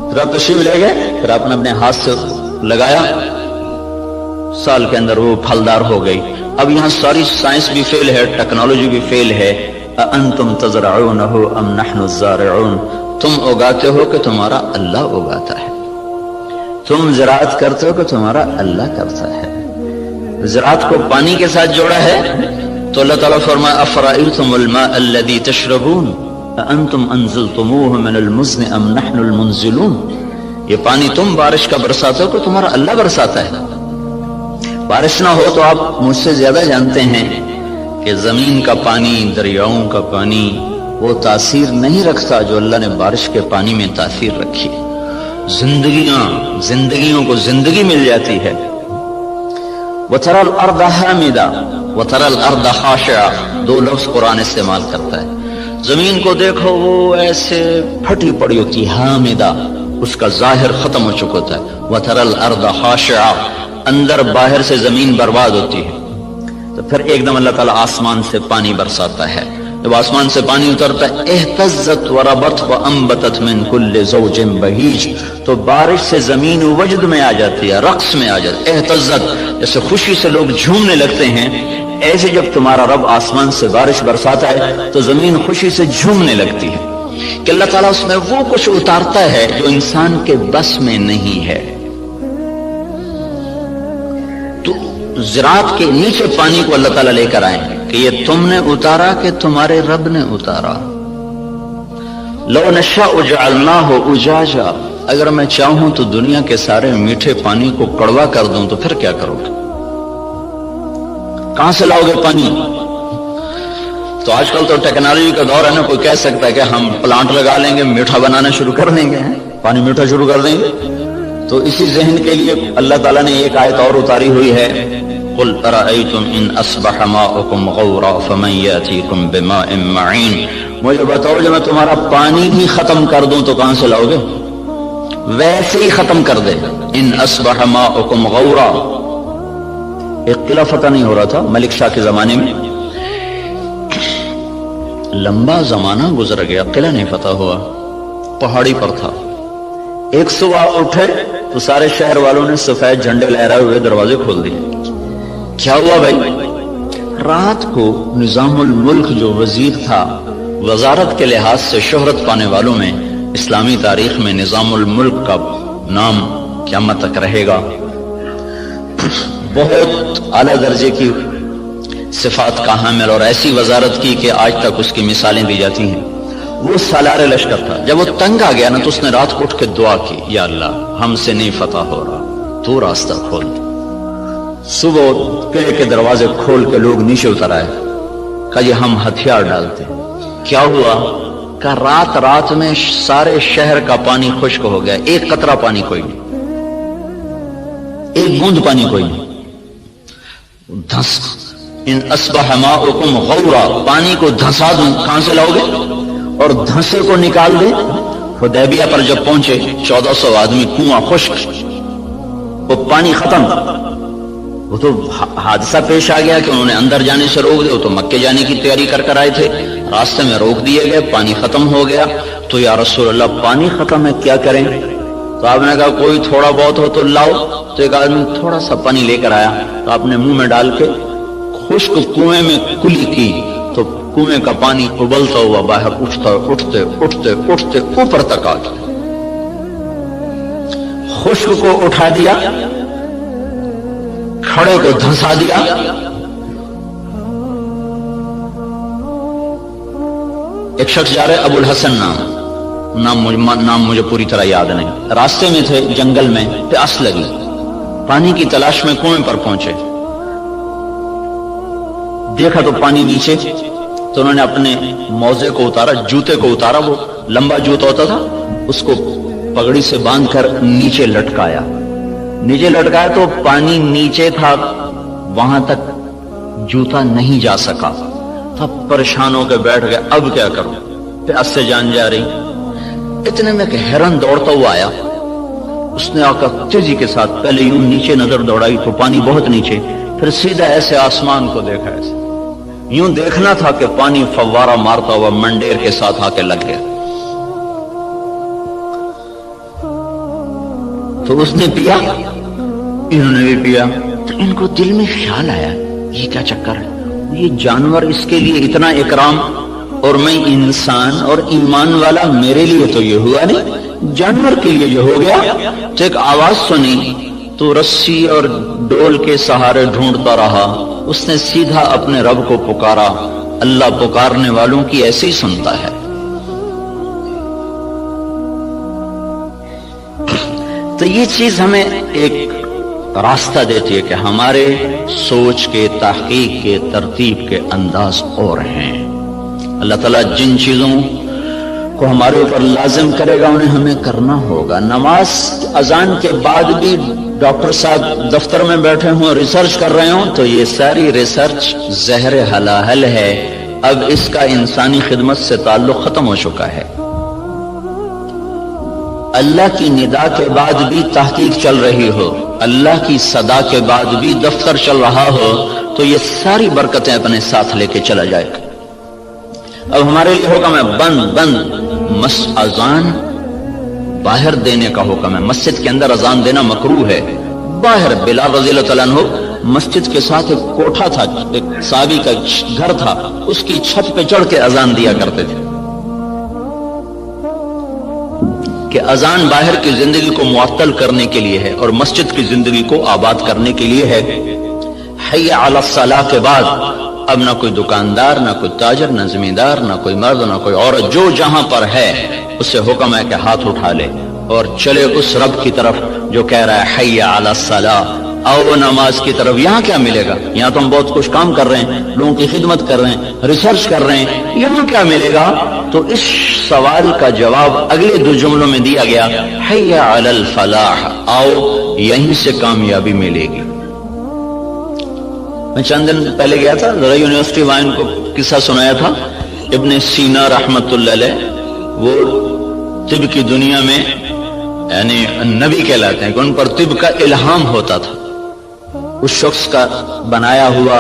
پھر آپ تشریف لے گئے، پھر آپ نے اپنے ہاتھ سے لگایا، سال کے اندر وہ پھلدار ہو گئی. اب یہاں ساری سائنس بھی فیل ہے، ٹیکنالوجی بھی فیل ہے. انتم تزرعونہ ام نحن الزارعون، تم اگاتے ہو کہ تمہارا اللہ اگاتا ہے، تم زراعت کرتے ہو کہ تمہارا اللہ کرتا ہے. زراعت کو پانی کے ساتھ جوڑا ہے تو اللہ تعالیٰ فرمایا افرأیتم الماء الذی تشربون انتم انزلتموہ من المزن ام نحن المنزلون. یہ پانی تم بارش کا برساتے ہو کہ تمہارا اللہ برساتا ہے. بارش نہ ہو تو آپ مجھ سے زیادہ جانتے ہیں کہ زمین کا پانی، دریاؤں کا پانی وہ تاثیر نہیں رکھتا جو اللہ نے بارش کے پانی میں تاثیر رکھی. زندگیوں کو زندگی مل جاتی ہے. وَتَرَى الْأَرْضَ حَامِدًا وَتَرَى الْأَرْضَ خَاشِعًا، 2 لفظ قرآن استعمال کرتا ہے. زمین کو دیکھو وہ ایسے پھٹی پڑی ہوتی ہے، حامدہ، اس کا ظاہر ختم ہو چکا ہوتا ہے. وَتَرَى الْأَرْضَ خَاشِعًا، اندر باہر سے زمین برباد ہوتی ہے. تو پھر ایک دم اللہ تعالیٰ آسمان سے پانی برساتا ہے. جب آسمان سے پانی اترتا ہے اہتزت وربت وانبتت من کل زوج بہیج، تو بارش سے زمین وجد میں آ جاتی ہے، رقص میں آ جاتی ہے. اہتزت جیسے خوشی سے لوگ جھومنے لگتے ہیں، ایسے جب تمہارا رب آسمان سے بارش برساتا ہے تو زمین خوشی سے جھومنے لگتی ہے کہ اللہ تعالیٰ اس میں وہ کچھ اتارتا ہے جو انسان کے بس میں نہیں ہے. تو زراعت کے نیچے پانی کو اللہ تعالیٰ لے کر آئے کہ یہ تم نے اتارا کہ تمہارے رب نے اتارا. لو نشاء جعلناہ اجاجا، اگر میں چاہوں تو دنیا کے سارے میٹھے پانی کو کڑوا کر دوں تو پھر کیا کرو گے؟ کہاں سے لاؤ گے پانی؟ تو آج کل تو ٹیکنالوجی کا دور ہے نا، کوئی کہہ سکتا ہے کہ ہم پلانٹ لگا لیں گے، میٹھا بنانا شروع کر دیں گے، پانی میٹھا شروع کر دیں گے. تو اسی ذہن کے لیے اللہ تعالیٰ نے ایک آیت اور اتاری ہوئی ہے، قل ارأیتم ان اصبح ماؤکم غورا فمن یاتیکم بماء معین. مجھے بتاؤ جب میں تمہارا پانی ہی ختم کر دوں تو کہاں سے لاؤ گے؟ ویسے ہی ختم کر دے. ان اصبح ماؤکم غورا، ایک قلعہ فتح نہیں ہو رہا تھا ملک شاہ کے زمانے میں، لمبا زمانہ گزر گیا، قلعہ نہیں فتح ہوا، پہاڑی پر تھا. ایک صبح اٹھے تو سارے شہر والوں نے سفید جھنڈے لہرائے ہوئے دروازے کھول دیے. کیا ہوا بھائی؟ رات کو نظام الملک جو وزیر تھا، وزارت کے لحاظ سے شہرت پانے والوں میں اسلامی تاریخ میں نظام الملک کا نام قیامت تک رہے گا. بہت اعلیٰ درجے کی صفات کا حامل اور ایسی وزارت کی کہ آج تک اس کی مثالیں دی جاتی ہیں. وہ سالار لشکر تھا. جب وہ تنگ آ گیا نا تو اس نے رات کو اٹھ کے دعا کی، یا اللہ ہم سے نہیں فتح ہو رہا، تو راستہ کھول. صبح قلعے کے دروازے کھول کے لوگ نیچے اتر آئے، کہا یہ ہم ہتھیار ڈالتے. کیا ہوا؟ کہ رات میں سارے شہر کا پانی خشک ہو گیا، ایک قطرہ پانی کوئی نہیں، ایک بوند پانی کوئی نہیں. دھس ان اصبح ماؤکم غورا، پانی کو دھسا دوں، کہاں سے لاؤ گے؟ اور دھنسے کو نکال دیں. حدیبیہ پر جب پہنچے 1400 آدمی، کنواں خشک، وہ پانی ختم. وہ تو حادثہ پیش آ گیا کہ انہوں نے اندر جانے سے روک دیا. وہ تو مکے جانے کی تیاری کر آئے تھے، راستے میں روک دیے گئے، پانی ختم ہو گیا. تو یا رسول اللہ پانی ختم ہے، کیا کریں؟ تو آپ نے کہا کوئی تھوڑا بہت ہو تو لاؤ. تو ایک آدمی تھوڑا سا پانی لے کر آیا تو آپ نے منہ میں ڈال کے خشک کنویں میں کلی کی تو کنویں کا پانی ابلتا ہوا باہر اٹھتے اوپر تک آ گیا. خشک کو اٹھا دیا، کھڑے کو دھنسا دیا. ایک شخص جا رہے ابو الحسن نام مجھے پوری طرح یاد نہیں، راستے میں تھے جنگل میں، پیاس لگی، پانی کی تلاش میں کنویں پر پہنچے، دیکھا تو پانی نیچے، تو انہوں نے اپنے موزے کو اتارا، جوتے کو اتارا، وہ لمبا جوتا ہوتا تھا، اس کو پگڑی سے باندھ کر نیچے لٹکایا تو پانی نیچے تھا، وہاں تک جوتا نہیں جا سکا، تب پریشان ہو کے بیٹھ گئے، اب کیا کروں، پیاس سے جان جا رہی۔ اتنے میں کہ ہرن دوڑتا ہوا آیا، اس نے آ کر تیزی کے ساتھ پہلے یوں نیچے نظر دوڑائی تو پانی بہت نیچے، پھر سیدھا ایسے آسمان کو دیکھا، ایسے یوں دیکھنا تھا کہ پانی فوارہ مارتا ہوا منڈیر کے ساتھ آ کے لگ گیا، تو اس نے پیا، انہوں نے بھی پیا، تو ان کو دل میں خیال آیا یہ کیا چکر ہے، یہ جانور اس کے لیے اتنا اکرام اور میں انسان اور ایمان والا، میرے لیے تو یہ ہوا نہیں، جانور کے لیے یہ ہو گیا۔ تو ایک آواز سنی تو رسی اور ڈول کے سہارے ڈھونڈتا رہا، اس نے سیدھا اپنے رب کو پکارا، اللہ پکارنے والوں کی ایسے ہی سنتا ہے۔ تو یہ چیز ہمیں ایک راستہ دیتی ہے کہ ہمارے سوچ کے، تحقیق کے، ترتیب کے انداز اور ہیں۔ اللہ تعالیٰ جن چیزوں کو ہمارے اوپر لازم کرے گا انہیں ہمیں کرنا ہوگا۔ نماز اذان کے بعد بھی ڈاکٹر صاحب دفتر میں بیٹھے ہوں، ریسرچ کر رہے ہوں، تو یہ ساری ریسرچ زہر حلاحل ہے، اب اس کا انسانی خدمت سے تعلق ختم ہو چکا ہے۔ اللہ کی ندا کے بعد بھی تحقیق چل رہی ہو، اللہ کی صدا کے بعد بھی دفتر چل رہا ہو، تو یہ ساری برکتیں اپنے ساتھ لے کے چلا جائے گا۔ اب ہمارے لیے حکم ہے بند اذان باہر دینے کا حکم ہے، مسجد کے اندر اذان دینا مکروہ ہے، باہر۔ بلال رضی اللہ تعالیٰ عنہ مسجد کے ساتھ ایک کوٹھا تھا، ایک صحابی کا گھر تھا، اس کی چھت پہ چڑھ کے اذان دیا کرتے تھے کہ اذان باہر کی زندگی کو معطل کرنے کے لیے ہے اور مسجد کی زندگی کو آباد کرنے کے لیے ہے۔ حی علی الصلاۃ کے بعد اب نہ کوئی دکاندار، نہ کوئی تاجر، نہ زمیندار، نہ کوئی مرد، نہ کوئی عورت، جو جہاں پر ہے اسے حکم ہے کہ ہاتھ اٹھا لے اور چلے اس رب کی طرف جو کہہ رہا ہے حی علی الصلاۃ، آؤ نماز کی طرف۔ یہاں کیا ملے گا؟ یہاں تو ہم بہت کچھ کام کر رہے ہیں، لوگوں کی خدمت کر رہے ہیں، ریسرچ کر رہے ہیں، یہاں کیا ملے گا؟ تو اس سوال کا جواب اگلے دو جملوں میں دیا گیا، حی علی الفلاح، آؤ یہیں سے کامیابی ملے گی۔ میں چند دن پہلے گیا تھا ذرا یونیورسٹی، وہاں ان کو قصہ سنایا تھا، ابن سینا رحمت اللہ علیہ، وہ طب کی دنیا میں یعنی نبی کہلاتے ہیں کہ ان پر طب کا الہام ہوتا تھا۔ اس شخص کا بنایا ہوا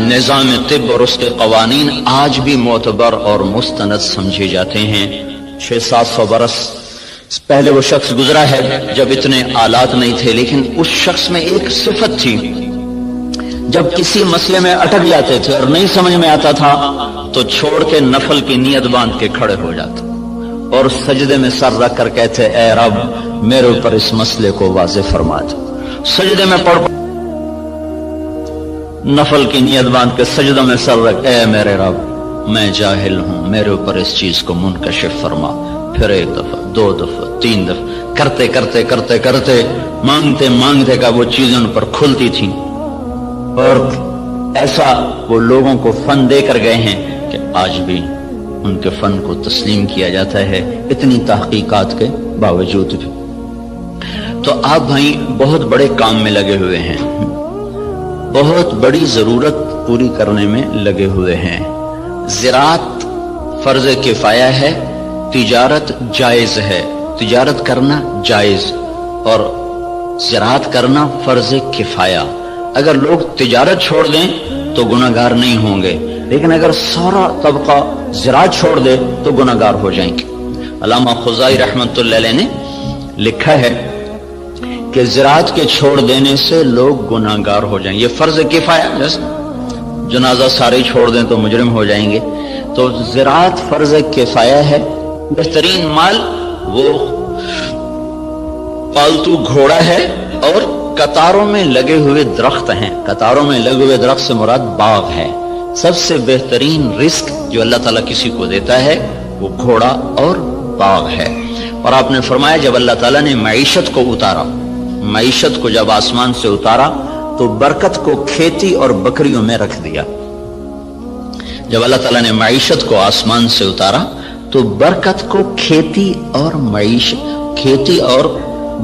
نظام طب اور اس کے قوانین آج بھی معتبر اور مستند سمجھے جاتے ہیں۔ 600-700 برس پہلے وہ شخص گزرا ہے جب اتنے آلات نہیں تھے، لیکن اس شخص میں ایک صفت تھی، جب کسی مسئلے میں اٹک جاتے تھے اور نہیں سمجھ میں آتا تھا تو چھوڑ کے نفل کی نیت باندھ کے کھڑے ہو جاتے اور سجدے میں سر رکھ کر کہتے اے رب میرے اوپر اس مسئلے کو واضح فرما دے۔ سجدے میں پڑھ نفل کی نیت باندھ کے سجدوں میں سر رکھ، اے میرے رب میں جاہل ہوں، میرے اوپر اس چیز کو منکشف فرما۔ پھر 1 دفعہ 2 دفعہ 3 دفعہ کرتے کرتے کرتے کرتے مانگتے مانگتے کا وہ چیزیں ان پر کھلتی تھیں، اور ایسا وہ لوگوں کو فن دے کر گئے ہیں کہ آج بھی ان کے فن کو تسلیم کیا جاتا ہے، اتنی تحقیقات کے باوجود بھی۔ تو آپ بھائی بہت بڑے کام میں لگے ہوئے ہیں، بہت بڑی ضرورت پوری کرنے میں لگے ہوئے ہیں۔ زراعت فرض کفایہ ہے، تجارت جائز ہے، تجارت کرنا جائز اور زراعت کرنا فرض کفایہ۔ اگر لوگ تجارت چھوڑ دیں تو گناہگار نہیں ہوں گے، لیکن اگر سارا طبقہ زراعت چھوڑ دے تو گناہگار ہو جائیں گے۔ علامہ خزائی رحمت اللہ علیہ نے لکھا ہے کہ زراعت کے چھوڑ دینے سے لوگ گناہگار ہو جائیں گے، یہ فرض کفایہ، جیسے جنازہ سارے چھوڑ دیں تو مجرم ہو جائیں گے، تو زراعت فرض کفایہ ہے۔ بہترین مال وہ پالتو گھوڑا ہے اور قطاروں میں لگے ہوئے درخت ہیں۔ قطاروں میں لگے ہوئے درخت سے مراد باغ ہے۔ سب سے بہترین رزق جو اللہ تعالیٰ کسی کو دیتا ہے وہ گھوڑا اور باغ ہے۔ اور آپ نے فرمایا جب اللہ تعالیٰ نے معیشت کو اتارا معیشت کو جب آسمان سے اتارا تو برکت کو کھیتی اور بکریوں میں رکھ دیا۔ جب اللہ تعالیٰ نے معیشت کو آسمان سے اتارا تو برکت کو کھیتی اور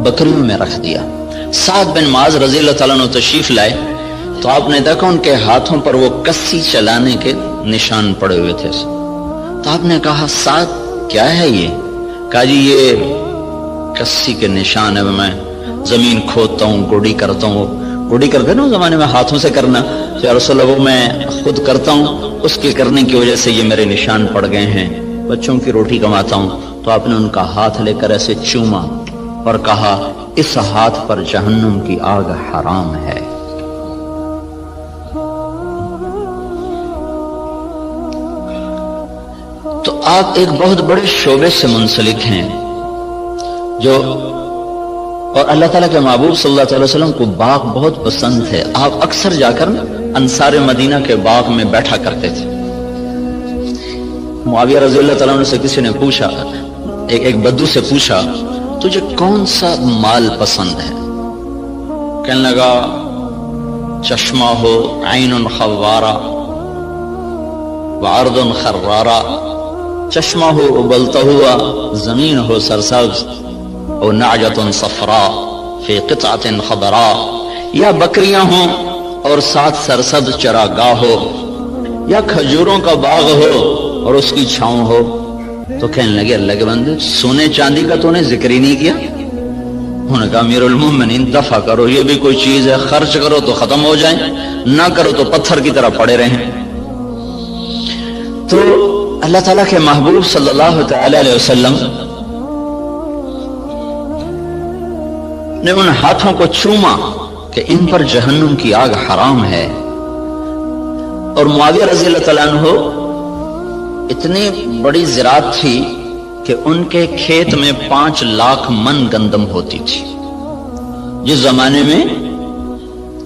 بکریوں میں رکھ دیا۔ سعد بن معاذ رضی اللہ تعالیٰ عنہ تشریف لائے تو آپ نے دیکھا ان کے ہاتھوں پر وہ کسی چلانے کے نشان پڑے ہوئے تھے۔ تو آپ نے کہا سعد کیا ہے یہ؟ کہا جی یہ کسی کے نشان ہے، میں زمین کھودتا ہوں، گوڑی کرتا ہوں۔ گوڑی کرتے نا زمانے میں ہاتھوں سے کرنا، یا رسول اللہ وہ میں خود کرتا ہوں، اس کے کرنے کی وجہ سے یہ میرے نشان پڑ گئے ہیں، بچوں کی روٹی کماتا ہوں۔ تو آپ نے ان کا ہاتھ لے کر ایسے چوما اور کہا اس ہاتھ پر جہنم کی آگ حرام ہے۔ تو آپ ایک بہت بڑے شعبے سے منسلک ہیں جو، اور اللہ تعالیٰ کے محبوب صلی اللہ علیہ وسلم کو باغ بہت پسند ہے۔ آپ اکثر جا کر انصار مدینہ کے باغ میں بیٹھا کرتے تھے۔ معاویہ رضی اللہ تعالیٰ عنہ سے کسی نے پوچھا، ایک بدو سے پوچھا تجھے کون سا مال پسند ہے؟ کہنے لگا چشمہ ہو عین خوارہ وعرض خرارہ، چشمہ ہو ابلتا ہوا، زمین ہو سرسبز، او نعجۃ صفراء فی قطعۃ خضراء، یا بکریاں ہوں اور ساتھ سرسبز چراگاہ ہو، یا کھجوروں کا باغ ہو اور اس کی چھاؤں ہو۔ تو کہنے لگے اللہ کے بندے سونے چاندی کا تو نے ذکر ہی نہیں کیا۔ انہوں نے کہا امیر المومنین دفع کرو، یہ بھی کوئی چیز ہے، خرچ کرو تو ختم ہو جائیں، نہ کرو تو پتھر کی طرح پڑے رہیں۔ تو اللہ تعالیٰ کے محبوب صلی اللہ تعالی علیہ وسلم نے ان ہاتھوں کو چوما کہ ان پر جہنم کی آگ حرام ہے۔ اور معاویہ رضی اللہ تعالیٰ عنہ اتنی بڑی زراعت تھی کہ ان کے کھیت میں 5 لاکھ من گندم ہوتی تھی۔ جس زمانے میں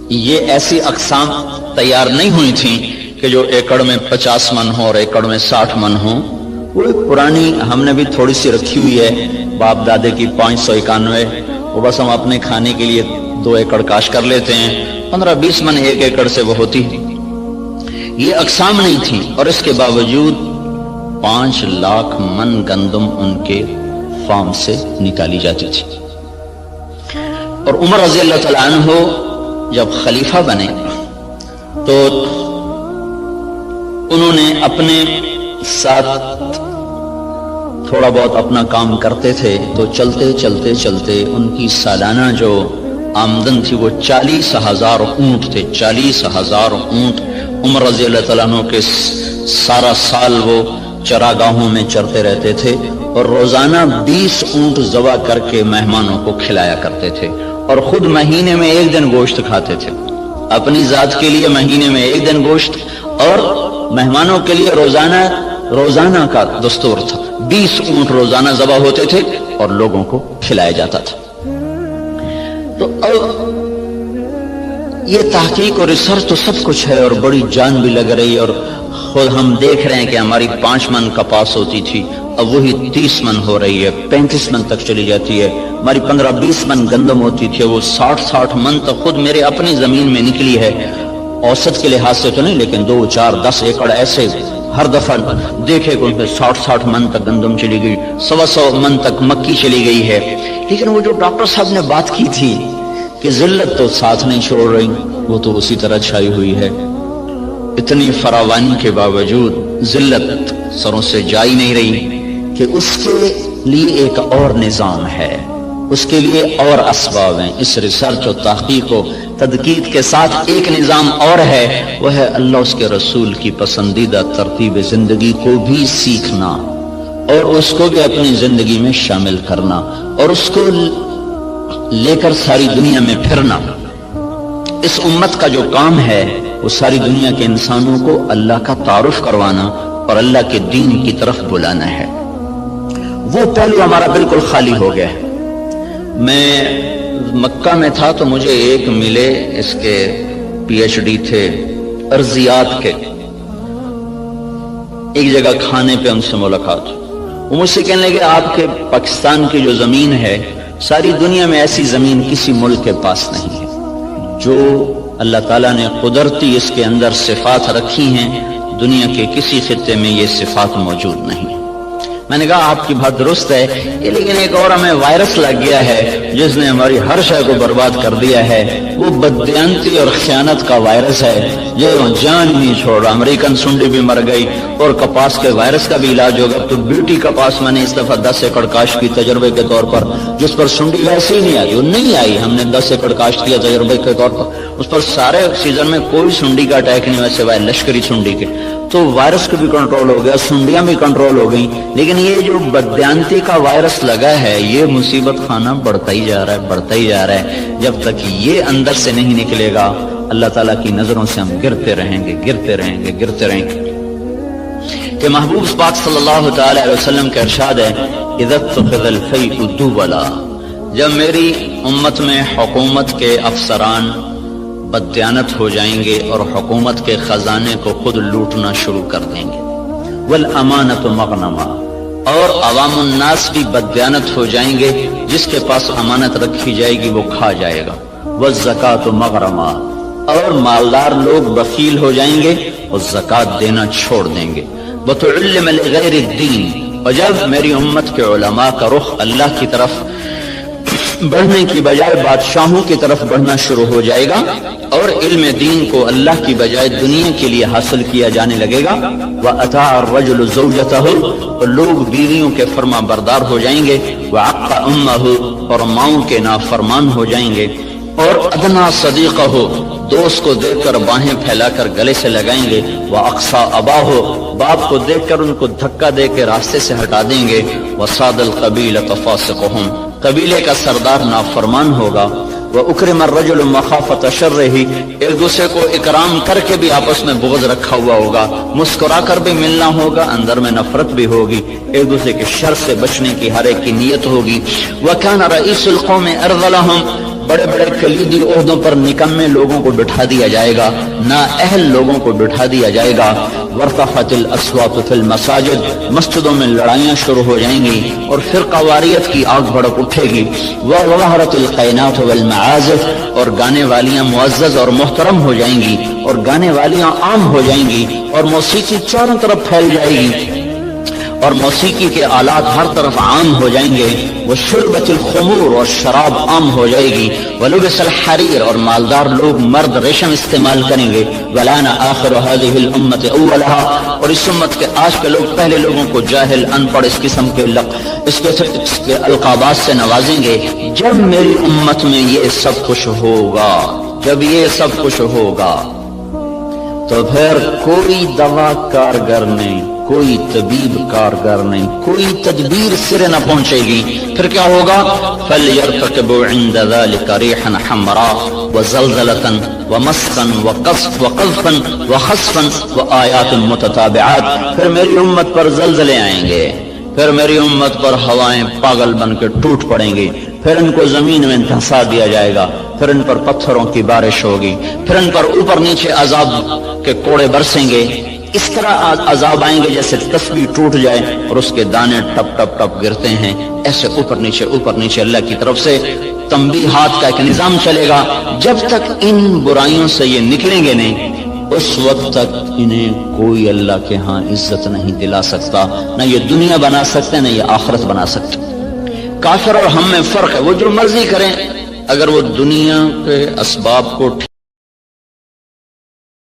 یہ ایسی اقسام تیار نہیں ہوئی تھیں کہ جو ایکڑ میں 50 من ہو اور ایکڑ میں 60 من ہو۔ وہ ایک پرانی ہم نے بھی تھوڑی سی رکھی ہوئی ہے، باپ دادے کی 591، وہ بس ہم اپنے کھانے کے لیے 2 ایکڑ کاش کر لیتے ہیں، 15-20 من 1 ایکڑ سے وہ ہوتی۔ یہ اقسام نہیں تھی اور اس کے باوجود 5 لاکھ من گندم ان کے فارم سے نکالی جاتی تھی۔ اور عمر رضی اللہ تعالیٰ عنہ جب خلیفہ بنے تو انہوں نے اپنے ساتھ تھوڑا بہت اپنا کام کرتے تھے، تو چلتے چلتے چلتے ان کی سالانہ جو آمدن تھی وہ 40,000 اونٹ تھے۔ 40,000 اونٹ عمر رضی اللہ تعالیٰ عنہ کے سارا سال وہ چراگاہوں میں چرتے رہتے تھے، اور روزانہ 20 اونٹ ذبح کر کے مہمانوں کو کھلایا کرتے تھے، اور خود مہینے میں 1 دن گوشت کھاتے تھے، اپنی ذات کے لیے مہینے میں 1 دن گوشت، اور مہمانوں کے لیے روزانہ کا دستور تھا۔ 20 اونٹ روزانہ ذبح ہوتے تھے اور لوگوں کو کھلایا جاتا تھا۔ تو اب یہ تحقیق اور ریسرچ تو سب کچھ ہے اور بڑی جان بھی لگ رہی ہے، اور خود ہم دیکھ رہے ہیں کہ ہماری 5 من کپاس ہوتی تھی، اب وہی 30 من ہو رہی ہے، 35 من تک چلی جاتی ہے۔ ہماری 15-20 من گندم ہوتی تھی، وہ 60 من تک خود میرے اپنی زمین میں نکلی ہے۔ اوسط کے لحاظ سے تو نہیں، لیکن 2, 4, 10 ایکڑ ایسے ہر دفعہ دیکھے کہ ان پہ 60 من تک گندم چلی گئی، 100 من تک مکی چلی گئی ہے۔ لیکن وہ جو ڈاکٹر صاحب نے بات کی تھی کہ ذلت تو ساتھ نہیں چھوڑ رہی، وہ تو اسی طرح چھائی ہوئی ہے۔ اتنی فراوانی کے باوجود ذلت سروں سے جائی نہیں رہی، کہ اس کے لیے ایک اور نظام ہے، اس کے لیے اور اسباب ہیں۔ اس ریسرچ و تحقیق و تدقیق کے ساتھ ایک نظام اور ہے، وہ ہے اللہ اس کے رسول کی پسندیدہ ترتیب زندگی کو بھی سیکھنا اور اس کو بھی اپنی زندگی میں شامل کرنا اور اس کو لے کر ساری دنیا میں پھرنا۔ اس امت کا جو کام ہے وہ ساری دنیا کے انسانوں کو اللہ کا تعارف کروانا اور اللہ کے دین کی طرف بلانا ہے۔ وہ پہلو ہمارا بالکل خالی ہو گیا ہے۔ میں مکہ میں تھا تو مجھے ایک ملے، اس کے PhD تھے ارضیات کے، ایک جگہ کھانے پہ ان سے ملاقات، وہ مجھ سے کہنے لگے آپ کے پاکستان کی جو زمین ہے ساری دنیا میں ایسی زمین کسی ملک کے پاس نہیں ہے جو اللہ تعالیٰ نے قدرتی اس کے اندر صفات رکھی ہیں، دنیا کے کسی خطے میں یہ صفات موجود نہیں۔ میں نے کہا آپ کی بات درست ہے، لیکن ایک اور ہمیں وائرس لگ گیا ہے جس نے ہماری ہر شے کو برباد کر دیا ہے، وہ بددیانتی اور خیانت کا وائرس ہے جو جان نہیں چھوڑ رہا۔ امریکن سنڈی بھی مر گئی اور کپاس کے وائرس کا بھی علاج ہوگا۔ تو بیوٹی کپاس میں نے اس دفعہ 10 ایکڑ کاشت کی تجربے کے طور پر، جس پر سنڈی ویسے ہی نہیں آئی، وہ نہیں آئی، ہم نے 10 ایکڑ کاشت کیا تجربے کے طور پر، اس پر سارے سیزن میں کوئی سنڈی کا اٹیک نہیں ہوا سوائے لشکری سنڈی کے۔ تو وائرس کو بھی کنٹرول ہو گیا، سنڈیاں بھی کنٹرول ہو گئیں، لیکن یہ جو بددیانتی کا وائرس لگا ہے یہ مصیبت خانہ بڑھتا ہی جا رہا ہے، بڑھتا ہی جا رہا ہے۔ جب تک یہ اندر سے نہیں نکلے گا اللہ تعالیٰ کی نظروں سے ہم گرتے رہیں گے، گرتے رہیں گے، گرتے رہیں گے۔ کہ محبوب پاک صلی اللہ تعالی علیہ وسلم کا ارشاد ہے اذا اتخذ الفیء دولا، جب میری امت میں حکومت کے افسران بددیانت ہو جائیں گے اور حکومت کے خزانے کو خود لوٹنا شروع کر دیں گے، والامانۃ مغنما، اور عوام الناس بھی بددیانت ہو جائیں گے، جس کے پاس امانت رکھی جائے گی وہ کھا جائے گا، والزکاۃ مغرما، اور مالدار لوگ بخیل ہو جائیں گے اور زکوٰۃ دینا چھوڑ دیں گے، وتعلم لغیر الدین، اور جب میری امت کے علماء کا رخ اللہ کی طرف بڑھنے کی بجائے بادشاہوں کی طرف بڑھنا شروع ہو جائے گا اور علم دین کو اللہ کی بجائے دنیا کے لیے حاصل کیا جانے لگے گا، وَأَطَاعَ الرَّجُلُ زَوْجَتَهُ، اور لوگ بیویوں کے فرما بردار ہو جائیں گے، وَعَقَّ أُمَّهُ، اور ماؤں کے نافرمان ہو جائیں گے، اور ادنا صدیقہ، دوست کو دیکھ کر باہیں پھیلا کر گلے سے لگائیں گے، وَأَقْصَى أَبَاهُ، باپ کو دیکھ کر ان کو دھکا دے کے راستے سے ہٹا دیں گے، وَصَادَ الْقَبِيلَةَ فَاسِقُهُمْ، قبیلے کا سردار نافرمان ہوگا، وَأُكْرِمَ الرَّجُلُ مَخَافَةَ شَرِّهِ، ایک دوسرے کو اکرام کر کے بھی آپس میں بغض رکھا ہوا ہوگا، مسکرا کر بھی ملنا ہوگا، اندر میں نفرت بھی ہوگی، ایک دوسرے کے شر سے بچنے کی ہر ایک کی نیت ہوگی، وَكَانَ رَئِيسُ الْقَوْمِ أَرْذَلَهُمْ، بڑے بڑے کلیدی عہدوں پر نکمے لوگوں کو بٹھا دیا جائے گا، نااہل لوگوں کو بٹھا دیا جائے گا، وارتفعت الاصوات فی المساجد، مسجدوں میں لڑائیاں شروع ہو جائیں گی اور فرقہ واریت کی آگ بھڑک اٹھے گی، وظہرت القینات والمعازف، اور گانے والیاں معزز اور محترم ہو جائیں گی اور گانے والیاں عام ہو جائیں گی، اور موسیقی چاروں طرف پھیل جائے گی اور موسیقی کے آلات ہر طرف عام ہو جائیں گے، وشربت الخمور، اور شراب عام ہو جائے گی، ولبس الحریر، اور مالدار لوگ مرد ریشم استعمال کریں گے، ولان آخر هذه الامه اولها، اور اس امت کے آج کے لوگ پہلے لوگوں کو جاہل، ان پڑھ، اس قسم کے القابات سے نوازیں گے۔ جب میری امت میں یہ سب کچھ ہوگا، جب یہ سب کچھ ہوگا تو پھر کوئی دوا کارگر نہیں، کوئی طبیب کارگر نہیں، کوئی تدبیر سرے نہ پہنچے گی۔ پھر کیا ہوگا؟ فَلْيَرْتَقِبُوا عِنْدَ ذَلِكَ رِيحًا حَمْرَاءَ وَزَلْزَلَةً وَمَسْخًا وَقَذْفًا وَخَسْفًا وَآيَاتٍ مُتَتَابِعَاتٍ، پھر میری امت پر زلزلے آئیں گے، پھر میری امت پر ہوائیں پاگل بن کے ٹوٹ پڑیں گی، پھر ان کو زمین میں دھنسا دیا جائے گا، پھر ان پر پتھروں کی بارش ہوگی، پھر ان پر اوپر نیچے عذاب کے کوڑے برسیں گے، اس طرح عذاب آئیں گے جیسے تسبیح ٹوٹ جائے اور اس کے دانے ٹپ ٹپ ٹپ گرتے ہیں، ایسے اوپر نیچے اللہ کی طرف سے تنبیہات کا ایک نظام چلے گا۔ جب تک ان برائیوں سے یہ نکلیں گے نہیں، اس وقت تک انہیں کوئی اللہ کے ہاں عزت نہیں دلا سکتا، نہ یہ دنیا بنا سکتے نہ یہ آخرت بنا سکتے۔ کافر اور ہم میں فرق ہے، وہ جو مرضی کریں، اگر وہ دنیا کے اسباب کو